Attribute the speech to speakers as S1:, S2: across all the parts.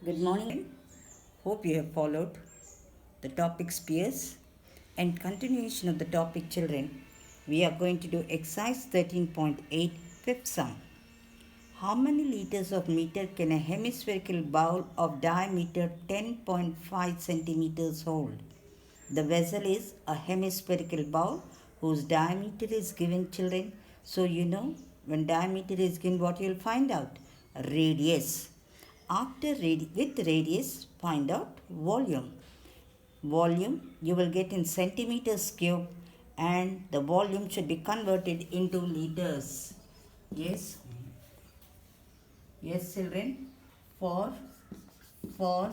S1: Good morning. Hope you have followed the topic spheres and continuation of the topic children. We are going to do exercise 13.8 fifth sum. How many liters of meter can a hemispherical bowl of diameter 10.5 centimeters hold? The vessel is a hemispherical bowl whose diameter is given children. So you know when diameter is given what you will find out? Radius. With radius find out volume. Volume you will get in centimeters cube and the volume should be converted into liters. Yes. Yes children. For for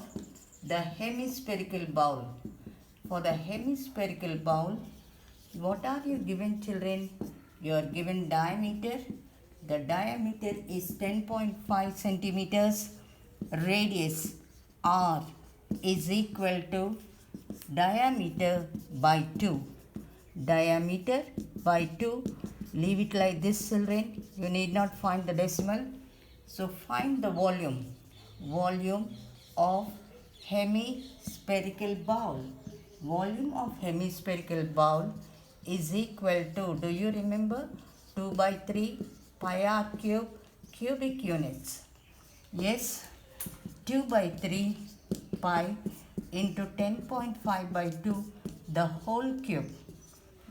S1: the hemispherical bowl. For the hemispherical bowl, what are you given children? You are given diameter. The diameter is 10.5 centimeters. Radius R is equal to diameter by 2. Diameter by 2. Leave it like this children. You need not find the decimal. So find the volume. Volume of hemispherical bowl. Volume of hemispherical bowl is equal to, do you remember? 2 by 3 pi r cube cubic units. Yes, 2 by 3 pi into 10.5 by 2 the whole cube.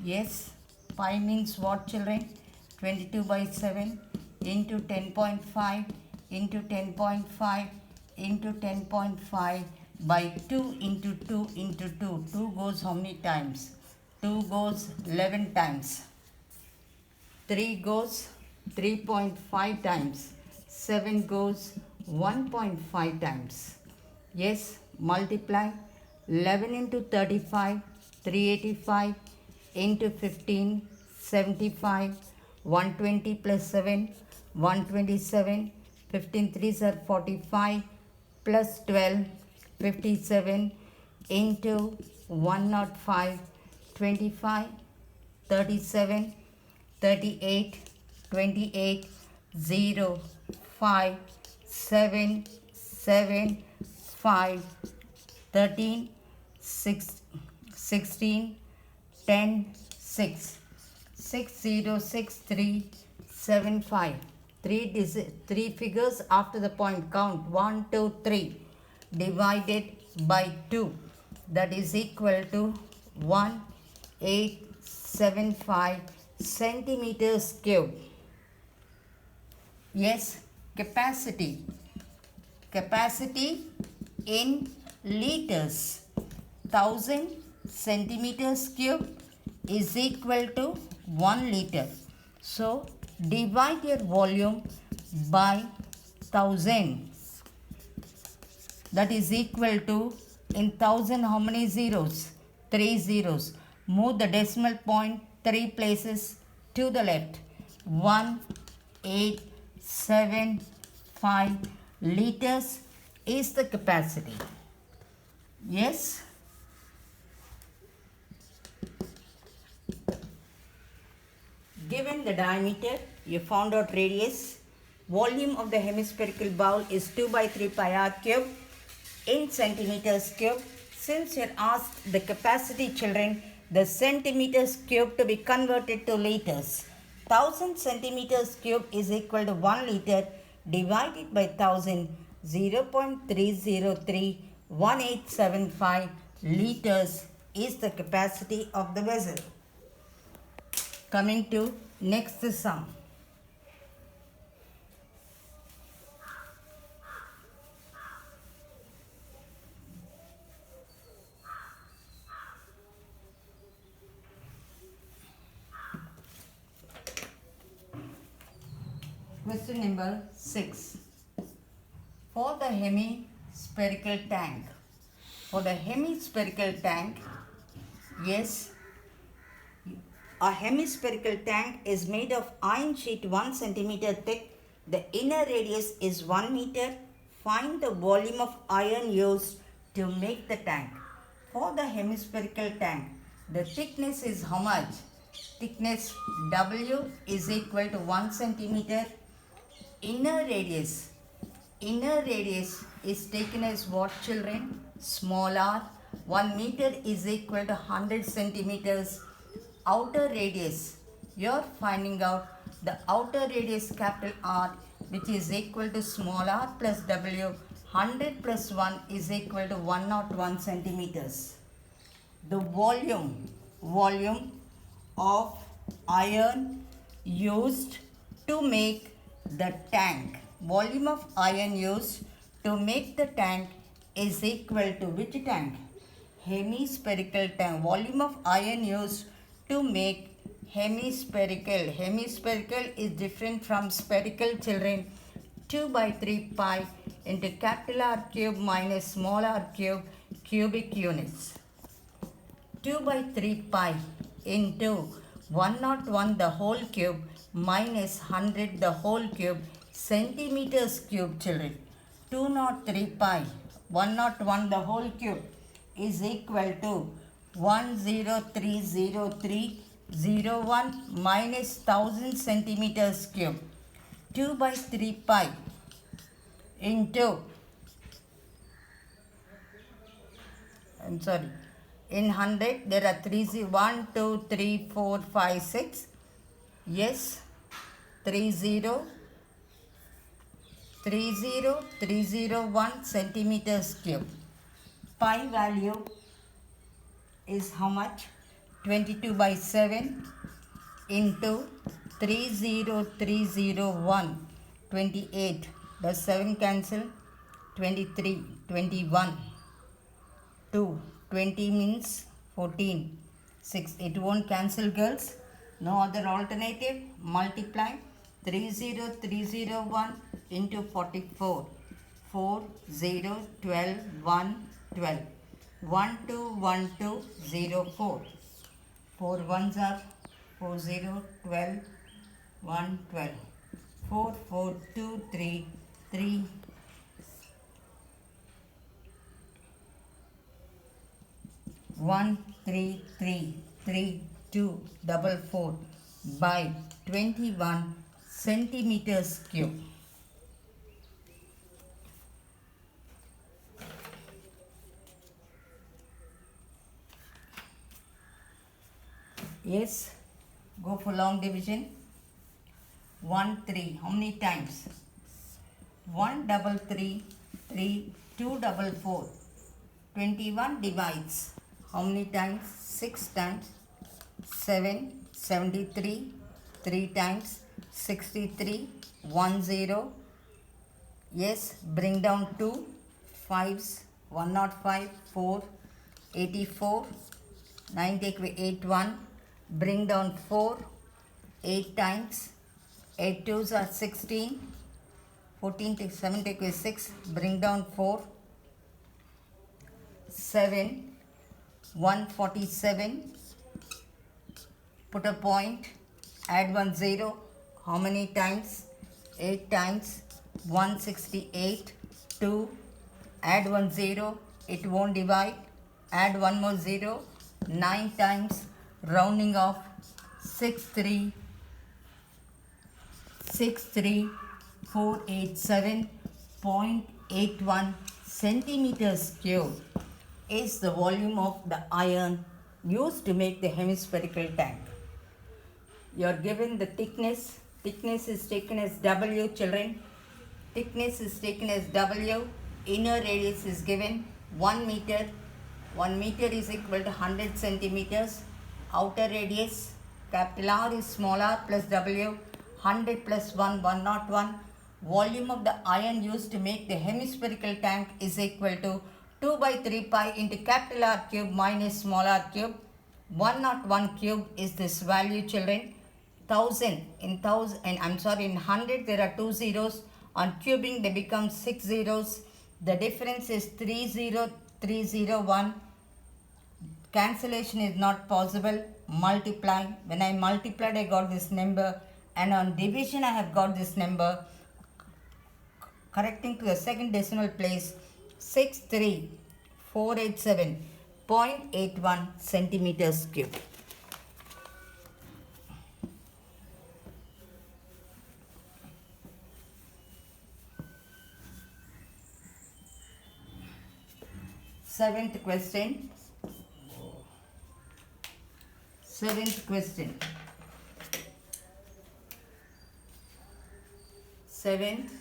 S1: Yes, pi means what children? 22 by 7 into 10.5 into 10.5 into 10.5 by 2 into 2 into 2. 2 goes how many times? 2 goes 11 times. 3 goes 3.5 times. 7 goes 1.5 times. Yes, multiply 11 into 35, 385 into 15, 75, 120 plus 7, 127, 15 3s are 45 plus 12, 57 into 105, 25, 37, 38, 28, 0, 5, 7, 7, 5, 13, 6, 16, 10, 6, 6, 0, 6, 3, 7, 5. Three figures after the point. Count 1, 2, 3. Divided by 2. That is equal to 1875 centimeters cube. Yes, capacity. Capacity in liters. 1000 centimeters cube is equal to 1 liter. So, divide your volume by 1000. That is equal to, in 1000 how many zeros? 3 zeros. Move the decimal point 3 places to the left. 1875 liters is the capacity. Yes. Given the diameter, you found out radius. Volume of the hemispherical bowl is 2 by 3 pi r cube in centimeters cube. Since you are asked the capacity children, the centimeters cube to be converted to liters. 1000 centimeters cube is equal to 1 liter divided by 1000, 0.3031875 liters is the capacity of the vessel. Coming to next sum. Question number 6. For the hemispherical tank. For the hemispherical tank, yes, a hemispherical tank is made of iron sheet 1 centimeter thick. The inner radius is 1 meter. Find the volume of iron used to make the tank. For the hemispherical tank, the thickness is how much? Thickness W is equal to 1 centimeter. Inner radius is taken as what, children? Small r. 1 meter is equal to 100 centimeters. Outer radius, you are finding out the outer radius capital R, which is equal to small r plus W. 100 plus 1 is equal to 101 centimeters. The volume of iron used to make the tank. Volume of iron used to make the tank is equal to which tank? Hemispherical tank. Volume of iron used to make hemispherical. Hemispherical is different from spherical, children. 2 by 3 pi into capital R cube minus small r cube cubic units. 2 by 3 pi into 101 the whole cube minus 100 the whole cube centimeters cube, children. 203 pi 101 the whole cube is equal to 1030301 minus 1000 centimeters cube. 2 by 3 pi into, in 100 there are 1 2 3 4 5 6, yes, 30301 centimeters cube. Pi value is how much? 22 by 7 into 30301, 28. Does 7 cancel? 23, 21, 2, 20 means 14, 6. It won't cancel, girls. No other alternative. Multiply 30301 into 44. 4, 0, 12, 1, 12. 1, 2, 1, 2, 0, 4. 4 ones are 4, 0, 12, 1, 12. 4, 4, 2, 3, 3. 1, 3, 3, 3, 2, 4, 4 by 21 centimeters cube. Yes, go for long division. 1, 3, how many times? 1, 3, 3, 2, 4. 21 divides. How many times? 6 times. 7, 73. 3 times. 63. 1, 0. Yes, bring down 2. 5s. 105. 4. 84. 9 take away 8, 1. Bring down 4. 8 times. 8 2s are 16. 14 take 7 take away 6. Bring down 4. 7. 147. Put a point. Add 1 0. How many times? 8 times. 168. 2. Add 1 0. It won't divide. Add 1 more 0. 9 times. Rounding off. 63487.81 centimeters cube is the volume of the iron used to make the hemispherical tank. You are given the thickness. Thickness is taken as W, children. Thickness is taken as W. Inner radius is given 1 meter. 1 meter is equal to 100 centimeters. Outer radius, capital R is small r plus W. 100 plus 1, 101. Volume of the iron used to make the hemispherical tank is equal to 2 by 3 pi into capital R cube minus small r cube. 101 cube is this value, children. 1000 in 100 there are 2 zeros. On cubing they become 6 zeros. The difference is 30301. Cancellation is not possible. Multiply. When I multiplied I got this number, and on division I have got this number. Correcting to the second decimal place, 63487.81 centimeters cube. Seventh question. Seventh question. Seventh.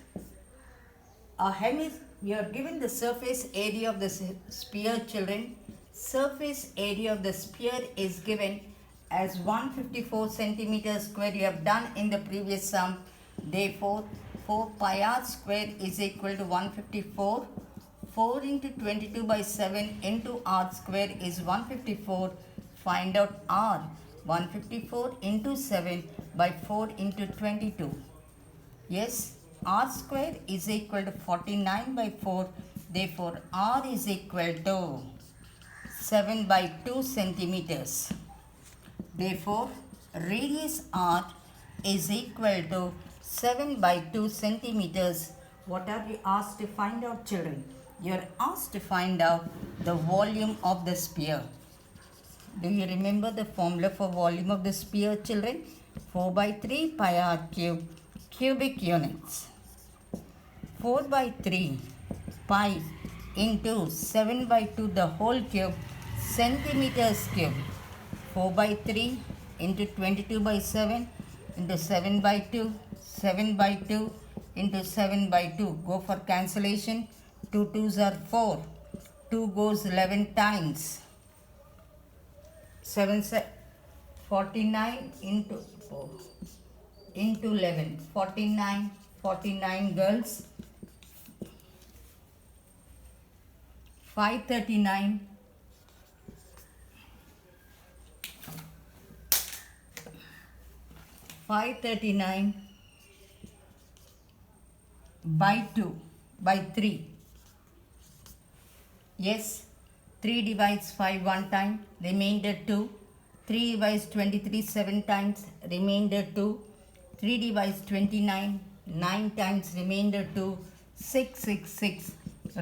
S1: You are given the surface area of the sphere, children. Surface area of the sphere is given as 154 centimeters square. You have done in the previous sum. Therefore, 4 pi r square is equal to 154. 4 into 22 by 7 into r square is 154. Find out r. 154 into 7 by 4 into 22. Yes, r square is equal to 49 by 4. Therefore, r is equal to 7 by 2 centimeters. Therefore, radius r is equal to 7 by 2 centimeters. What are you asked to find out, children? You are asked to find out the volume of the sphere. Do you remember the formula for volume of the sphere, children? 4 by 3 pi r cube cubic units. 4 by 3 pi into 7 by 2 the whole cube centimeters cube. 4 by 3 into 22 by 7 into 7 by 2, 7 by 2 into 7 by 2. Go for cancellation. 2 2s are 4. 2 goes 11 times. 49 into 4 into 11. 49 girls. 539 by 2 by 3. Yes, 3 divides 5 one time, remainder 2. 3 divides 23 7 times, remainder 2. 3 divides 29 9 times, remainder 2. 6 6 6,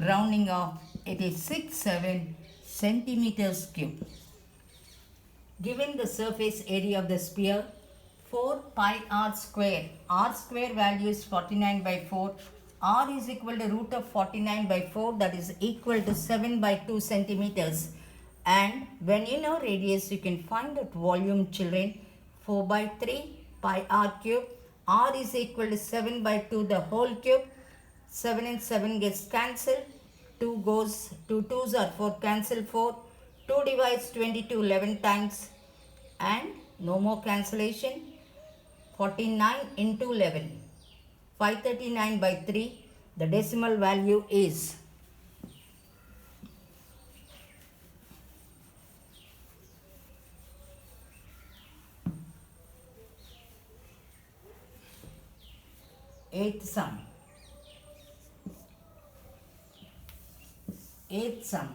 S1: rounding off, it is 67 centimeters cube. Given the surface area of the sphere, 4 pi r square. R square value is 49 by 4. R is equal to root of 49 by 4, that is equal to 7 by 2 centimeters. And when you know radius, you can find that volume, children. 4 by 3 pi r cube. R is equal to 7 by 2 the whole cube. 7 and 7 gets cancelled. 2 goes, 2 2s are 4, cancel 4. 2 divides 22 11 times. And no more cancellation. 49 into 11. 539 by 3. The decimal value is 8th sum. 8th sum.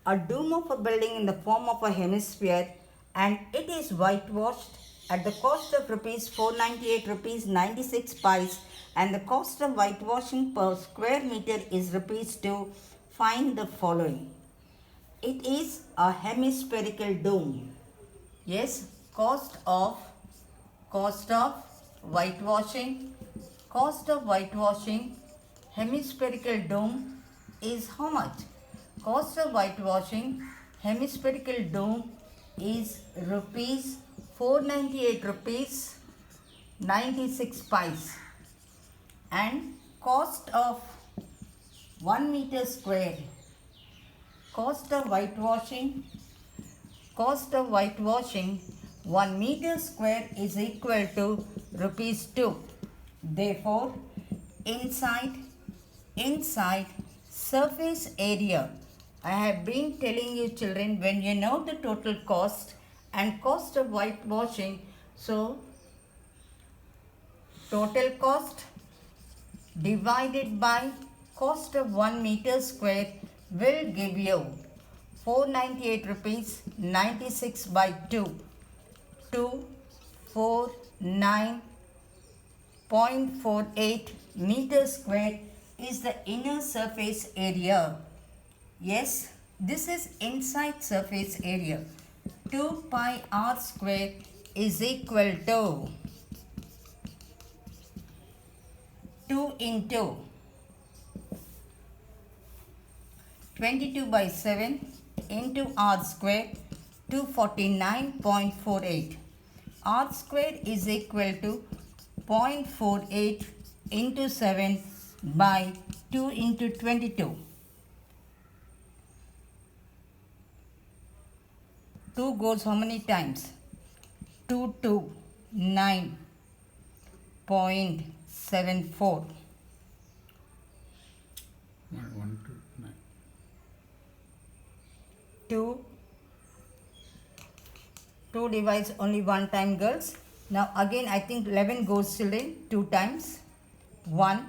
S1: A dome of a building in the form of a hemisphere, and it is whitewashed at the cost of rupees 498 rupees 96 pice, and the cost of whitewashing per square meter is rupees 2. Find the following. It is a hemispherical dome. Yes, cost of whitewashing. Cost of whitewashing hemispherical dome is how much? Cost of whitewashing hemispherical dome is rupees 498 rupees 96 pice, and cost of 1 meter square. Cost of whitewashing 1 meter square is equal to rupees 2. Therefore, inside surface area, I have been telling you, children, when you know the total cost and cost of whitewashing, so total cost divided by cost of 1 meter square will give you 498 rupees 96 by 2. 249.48 meter square is the inner surface area. Yes, this is inside surface area. 2 pi r square is equal to 2 into 22 by 7 into r square, 249.48. R square is equal to 0.48 into 7 by 2 into 22. 2 goes how many times? 229.74.
S2: 129.
S1: 2 divides only one time, girls. Now again I think 11 goes children 2 times. 1,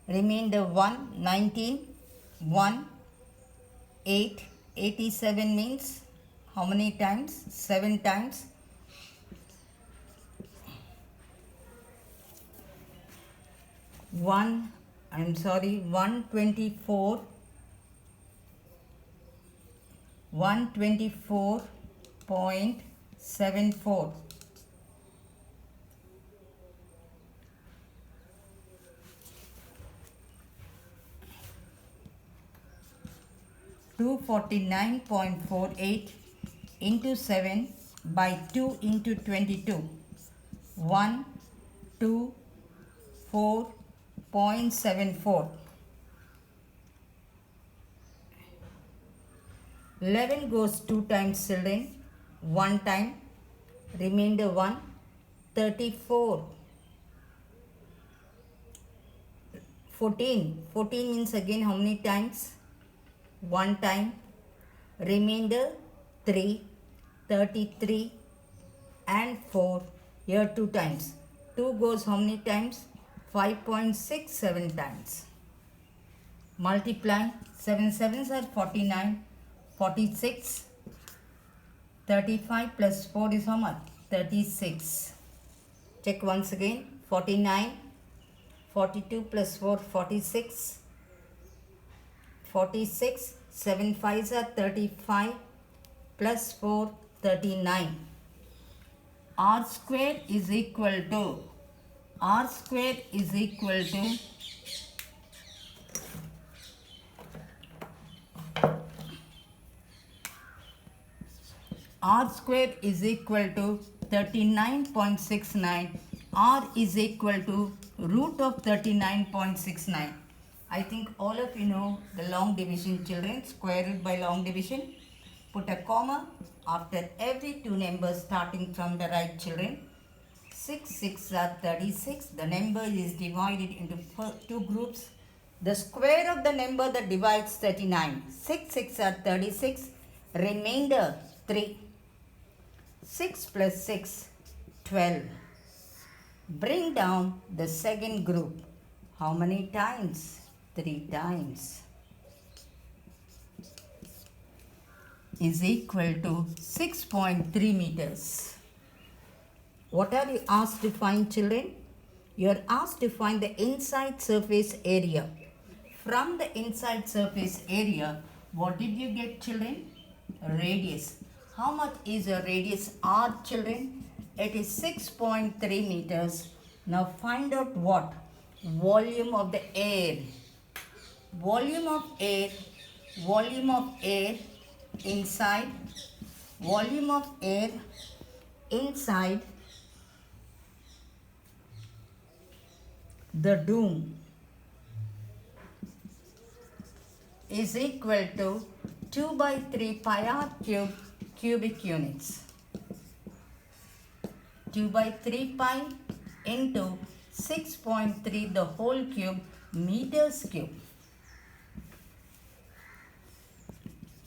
S1: remainder 1, 19, 1, 8, 87 means how many times? 7 times. 124, 124.74. 249.48 into 7 by 2 into 22. 124.74. 11 goes 2 times children. 1 time. Remainder 1. 34. 14. 14 means again how many times? 1 time. Remainder 3. 33 and 4. Here 2 times. 2 goes how many times? 5.67 times. Multiply. 7 sevens are 49. 46. 35 plus 4 is how much? 36. Check once again. 49. 42 plus 4, 46. 46. 7 5s are 35 plus 4, 39. R square is equal to R square is equal to R square is equal to 39.69. R is equal to root of 39.69. I think all of you know the long division, children. Square root by long division. Put a comma after every two numbers starting from the right, children. 6 6 are 36. The number is divided into two groups. The square of the number that divides 39. 6 6 are 36. Remainder 3. 6 plus 6, 12. Bring down the second group. How many times? 3 times. Is equal to 6.3 meters. What are you asked to find, children? You are asked to find the inside surface area. From the inside surface area, what did you get, children? Radius. How much is a radius r, children? It is 6.3 meters. Now find out what? Volume of the air. Volume of air inside, volume of air inside the dome is equal to 2 by 3 pi r cube cubic units. 2 by 3 pi into 6.3 the whole cube meters cube.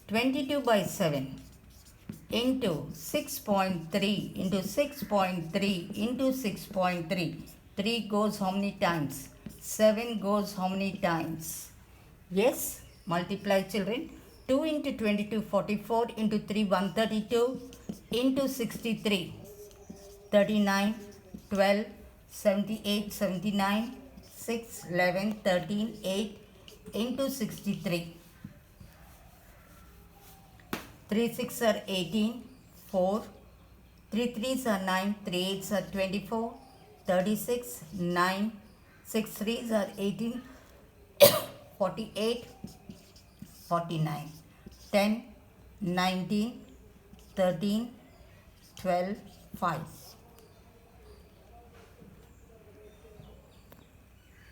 S1: 22 by 7 into 6.3 into 6.3 into 6.3. 3 goes how many times? 7 goes how many times? Yes, multiply, children. 2 into 22, 44 into 3, 132 into 63, 39, 12, 78, 79, 6, 11, 13, 8 into 63. 3 6 are 18, 4, 3 3s are 9, 3 8s are 24, 36, 9, 6 3s are 18, 48, 49. 10, 19, 13, 12, 5.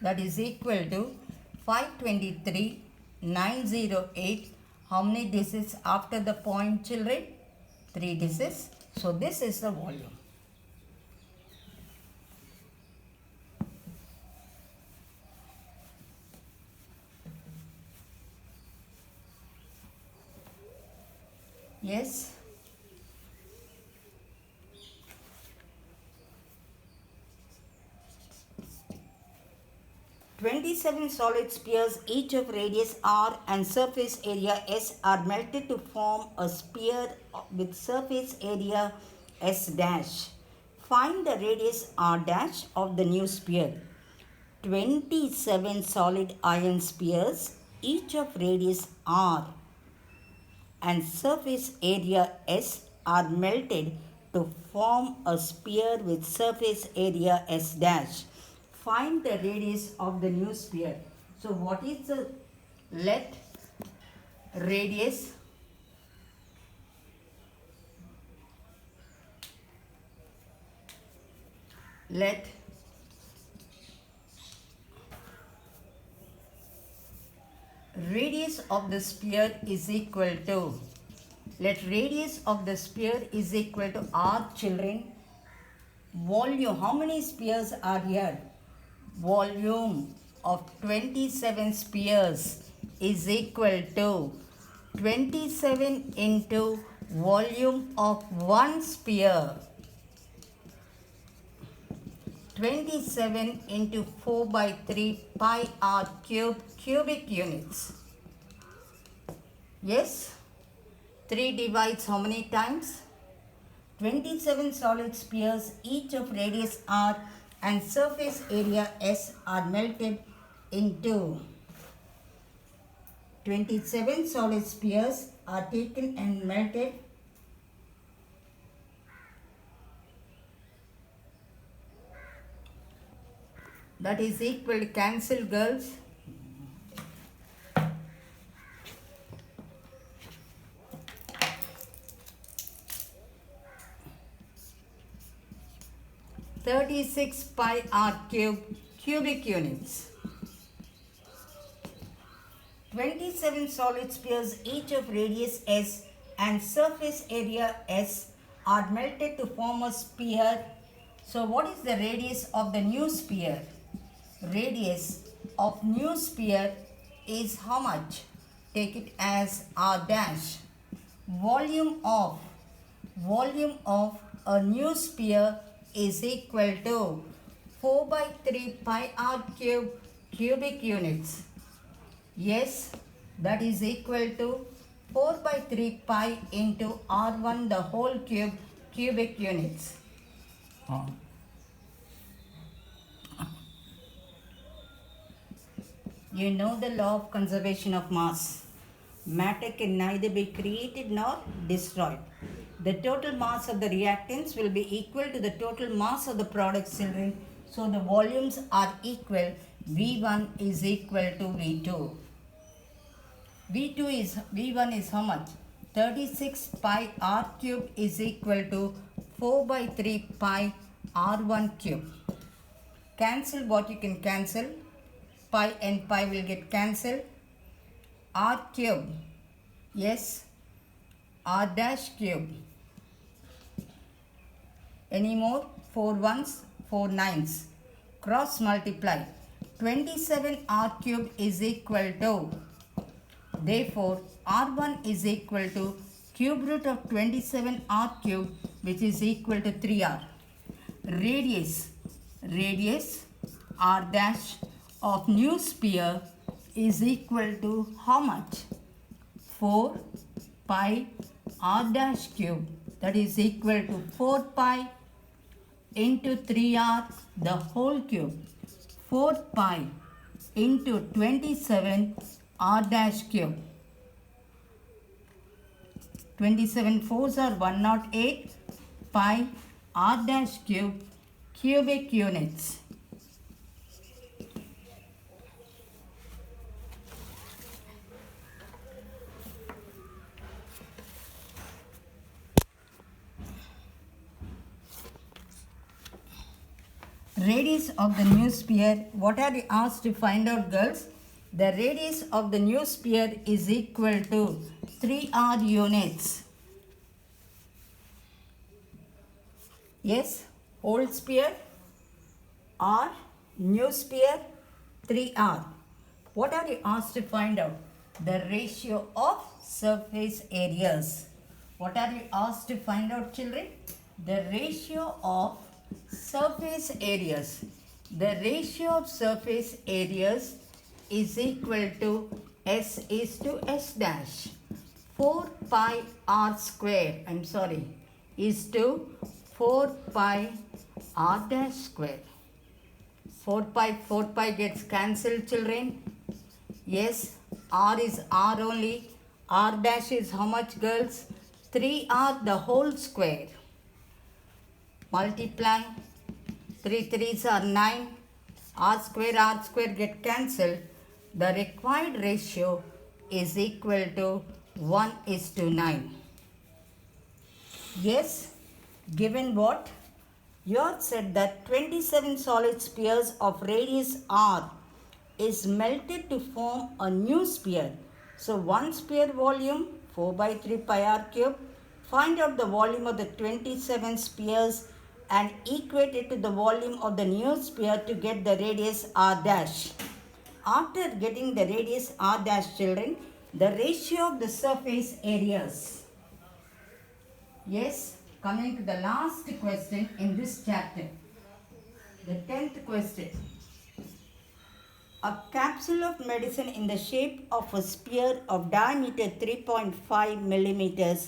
S1: That is equal to 523, 908. How many digits after the point, children? 3 digits. So this is the volume. Yes. "27 solid spheres, each of radius r and surface area s, are melted to form a sphere with surface area s dash. Find the radius r dash of the new sphere." 27 solid iron spheres, each of radius r and surface area s, are melted to form a sphere with surface area s dash. Find the radius of the new sphere. So what is the let radius let radius of the sphere is equal to, let radius of the sphere is equal to r, children, volume. How many spheres are here? Volume of 27 spheres is equal to 27 into volume of one sphere. 27 into 4 by 3 pi r cube cubic units. Yes? 3 divides how many times? 27 solid spheres, each of radius r and surface area s, are melted into 27 solid spheres are taken and melted . That is equal to, cancel, girls. (36 pi r cube cubic units). 27 solid spheres, each of radius s and surface area s, are melted to form a sphere. So what is the radius of the new sphere? Radius of new sphere is how much? Take it as r dash. Volume of a new sphere is equal to 4 by 3 pi r cube cubic units. Yes, that is equal to 4 by 3 pi into r1 the whole cube cubic units. You know the law of conservation of mass. Matter can neither be created nor destroyed. The total mass of the reactants will be equal to the total mass of the products, children. So the volumes are equal. V1 is equal to V2. V1 is how much? 36 pi r cube is equal to 4 by 3 pi r1 cube. Cancel what you can cancel. Pi and pi will get cancelled. R cube, yes, r dash cube. Any more? 4 ones, 4 nines. Cross multiply. 27 r cube is equal to, therefore r1 is equal to cube root of 27 r cube, which is equal to 3r. Radius r dash of new sphere is equal to how much? 4 pi r dash cube, that is equal to 4 pi into 3r the whole cube. 4 pi into 27 r dash cube. 27 fours are 108 pi r dash cube cubic units. radius of the new sphere, what are you asked to find out, girls? The radius of the new sphere is equal to 3r units. Yes, old sphere r, new sphere 3r. What are you asked to find out? The ratio of surface areas. What are you asked to find out, children? The ratio of surface areas. The ratio of surface areas is equal to S is to S dash. 4 pi r square, is to 4 pi r dash square. 4 pi gets cancelled, children. Yes, r is r only. R dash is how much, girls? 3r the whole square. Multiply. 3 3s are 9. R square get cancelled. The required ratio is equal to 1:9. Yes, given what? You have said that 27 solid spheres of radius r is melted to form a new sphere. So one sphere volume 4 by 3 pi r cube. Find out the volume of the 27 spheres and equate it to the volume of the new sphere to get the radius r dash. After getting the radius r dash, children, the ratio of the surface areas. Yes, coming to the last question in this chapter. The 10th question. A capsule of medicine in the shape of a sphere of diameter 3.5 millimeters.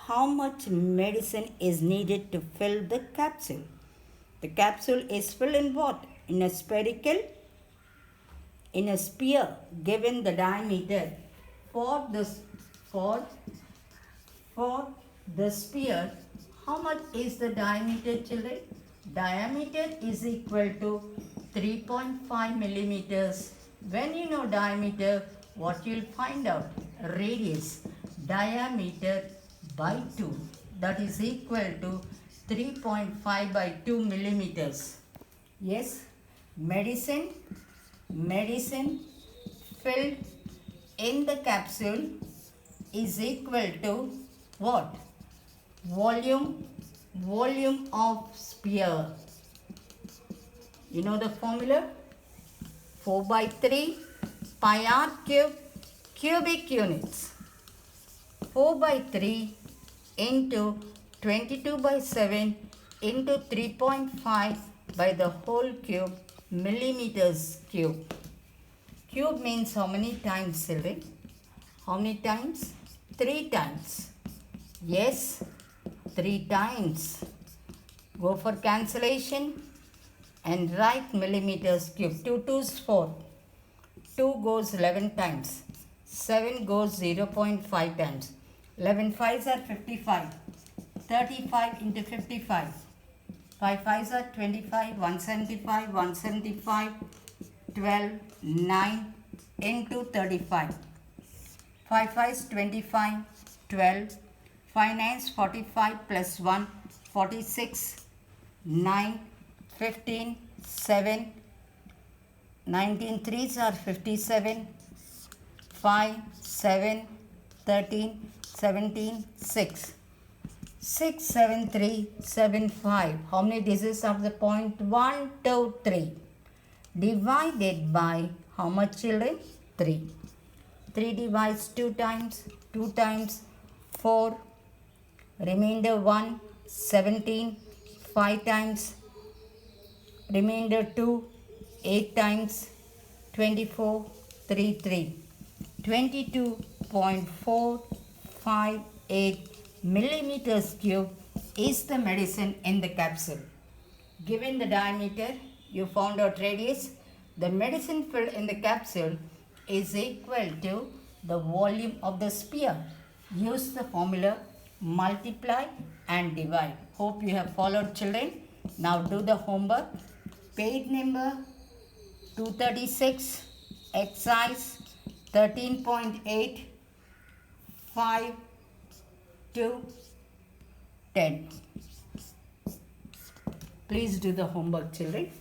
S1: How much medicine is needed to fill the capsule? The capsule is filled in what? In a sphere given the diameter. For the sphere, how much is the diameter, children? Diameter is equal to 3.5 millimeters. When you know diameter, what you'll find out? Radius. Diameter by 2. That is equal to 3.5 by 2 millimeters. Yes, medicine filled in the capsule is equal to what? Volume of sphere. You know the formula? 4 by 3 pi r cube cubic units. 4 by 3 into 22 by 7 into 3.5 by the whole cube millimeters cube. Cube means how many times, children? How many times? 3 times. Yes, 3 times. Go for cancellation and write millimeters cube. 2 2's 4. 2 goes 11 times. 7 goes 0.5 times. 11 5s are 55. 35 into 55. 5 5s are 25. 175. 175. 12. 9 into 35. 5 5s 25. 12. 5 9s 45 plus 1. 46. 9. 15. 7. 19 3s are 57. 5. 7. 13. 17. 6. 6, 7, 3, 7, 5. How many digits of the point? 1, 2, 3. Divided by how much, children? 3. 3 divides 2 times. 2 times 4. Remainder 1, 17. 5 times. Remainder 2, 8 times. 24, 3, 3. 22.458 millimeters cube is the medicine in the capsule. Given the diameter, you found out radius. The medicine filled in the capsule is equal to the volume of the sphere. Use the formula, multiply and divide. Hope you have followed, children. Now do the homework. Page number 236, exercise 13.8, 5 to 10. Please do the homework, children.